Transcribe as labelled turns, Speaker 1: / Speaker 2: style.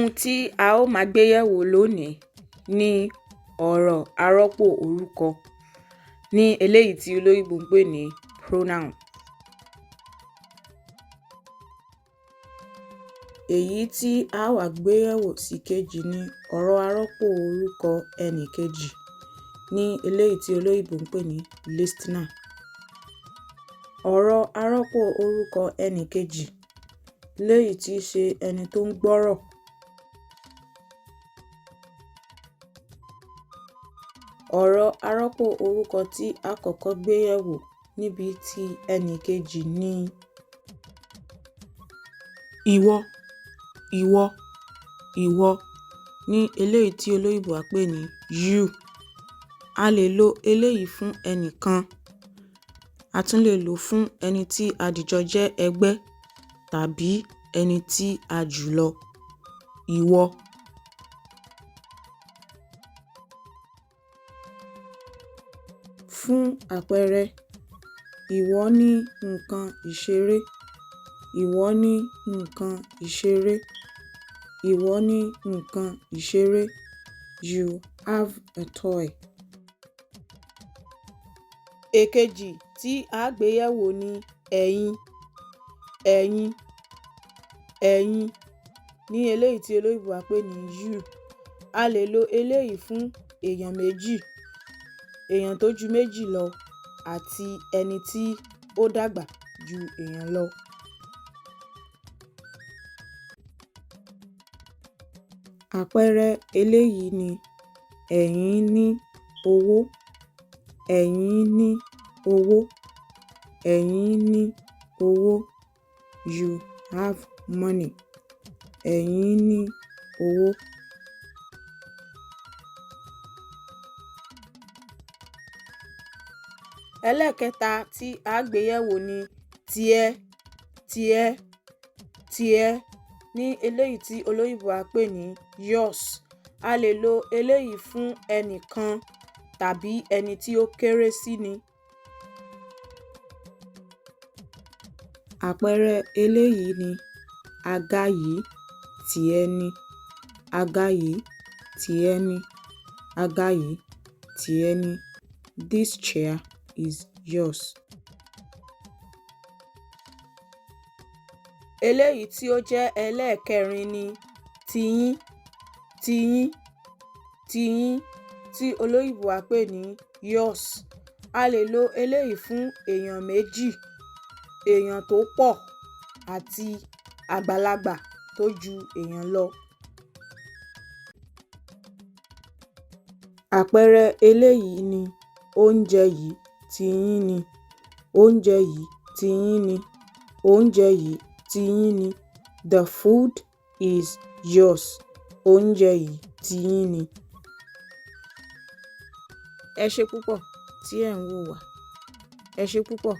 Speaker 1: Ohun tí a ó máa gbé yẹ̀wò lónìí ni ọ̀rọ̀ arọ́pò orúkọ ní eléyìí tí olóyìnbó ń pè ní pronoun. Èyí tí a wá gbé yẹ̀wò sí kejì ni ọ̀rọ̀ arọ́pò orúkọ ẹnì kejì ní eléyìí tí olóyìnbó ń pè ní listener. Ọ̀rọ̀ arọ́pò orúkọ ẹnì kejì léyìí tí í ṣe ẹni tó ń gbọ́rọ̀. Ọ̀rọ̀ arọ́pò orúkọ tí a kọ́kọ́ gbé yẹ̀wò níbi tí ẹnì kejì ni ìwọ, ìwọ, ìwọ ní eléyìí tí olóyìnbó á pè ní you. A lè lo eléyìí fún ẹnìkan, a tún lè lò fún ẹni tí a dìjọ jẹ́ ẹgbẹ́ tàbí ẹni tí a jù lọ. Ìwọ. Fún àpẹẹrẹ, ìwọ ní nǹkan ìṣeré, ìwọ ní nǹkan ìṣeré, ìwọ ní nǹkan ìṣeré. You have a toy. Èkejì tí a gbé yẹ̀wò ni ẹ̀yin, ẹ̀yin, ẹ̀yin ní eléyìí tí olóyìnbó á pè ní you. A lè lo eléyìí fún èèyàn méjì, èèyàn tó ju méjì lọ àti ẹni tí ó dàgbà ju èèyàn lọ. Àpẹẹrẹ eléyìí ni ẹ̀yin ní owó, ẹ̀yin ní owó, ẹ̀yin ní owó. You have money. Ẹ̀yin ní owó. Ẹlẹ́ẹ̀kẹta tí a gbé yẹ̀wò ni tiẹ̀, tiẹ̀, tiẹ̀ ní eléyìí tí olóyìnbó á pè ní yours. A lè lo eléyìí fún ẹnìkan tàbí ẹni tí ó kéré sí ni. Àpẹẹrẹ eléyìí ni àga yìí tìẹ ni, àga yìí tìẹ ni, àga yìí tìẹ ni. This chair is yours. Eléyìí tí ó jẹ́ ẹlẹ́ẹ̀kẹrin ni tiyín, tiyín, tiyín tí olóyìnbó á pè ní yours. A lè lo eléyìí fún èèyàn méjì, èèyàn tó pọ̀ àti àgbàlagbà tó ju èèyàn lọ. Àpẹẹrẹ eléyìí ni oúnjẹ yìí tiyín ni, oúnjẹ yìí tiyín ni, oúnjẹ yìí tiyín ni. The food is yours. Oúnjẹ yìí tiyín ni. Ẹ ṣé púpọ̀ tí ẹ̀ ń wò wá. Ẹ ṣé púpọ̀